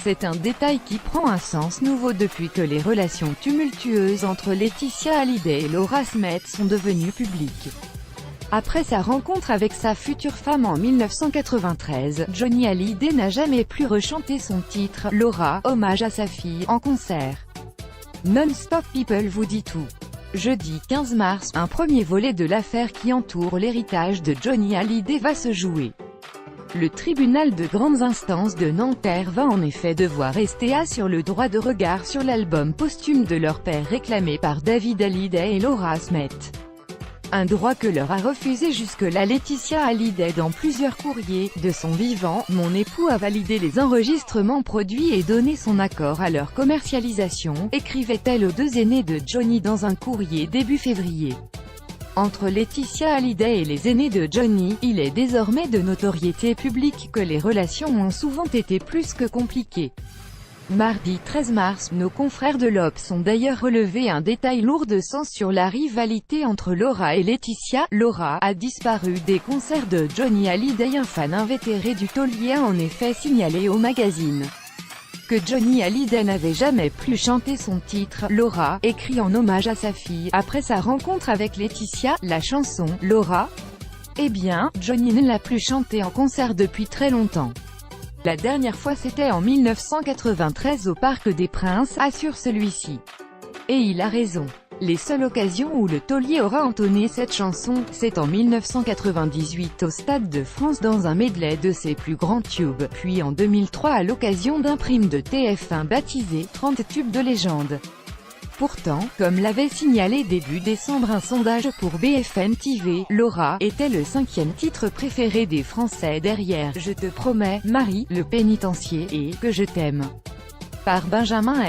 C'est un détail qui prend un sens nouveau depuis que les relations tumultueuses entre Laetitia Hallyday et Laura Smith sont devenues publiques. Après sa rencontre avec sa future femme en 1993, Johnny Hallyday n'a jamais plus rechanté son titre « Laura », hommage à sa fille, en concert. Non-Stop People vous dit tout. Jeudi 15 mars, un premier volet de l'affaire qui entoure l'héritage de Johnny Hallyday va se jouer. Le tribunal de grandes instances de Nanterre va en effet devoir rester sur le droit de regard sur l'album posthume de leur père réclamé par David Hallyday et Laura Smith. Un droit que leur a refusé jusque-là Laetitia Hallyday dans plusieurs courriers. De son vivant, mon époux a validé les enregistrements produits et donné son accord à leur commercialisation, écrivait-elle aux deux aînés de Johnny dans un courrier début février. Entre Laetitia Hallyday et les aînés de Johnny, il est désormais de notoriété publique que les relations ont souvent été plus que compliquées. Mardi 13 mars, nos confrères de l'Obs ont d'ailleurs relevé un détail lourd de sens sur la rivalité entre Laura et Laetitia. Laura a disparu des concerts de Johnny Hallyday. Un fan invétéré du taulier a en effet signalé au magazine que Johnny Hallyday n'avait jamais plus chanté son titre « Laura », écrit en hommage à sa fille, après sa rencontre avec Laetitia. La chanson « Laura », eh bien, Johnny ne l'a plus chantée en concert depuis très longtemps. La dernière fois c'était en 1993 au Parc des Princes, assure celui-ci. Et il a raison. Les seules occasions où le taulier aura entonné cette chanson, c'est en 1998 au Stade de France dans un medley de ses plus grands tubes, puis en 2003 à l'occasion d'un prime de TF1 baptisé « 30 tubes de légende ». Pourtant, comme l'avait signalé début décembre un sondage pour BFM TV, Laura était le 5e titre préféré des Français derrière « Je te promets, Marie », Le Pénitencier et « Que je t'aime » par Benjamin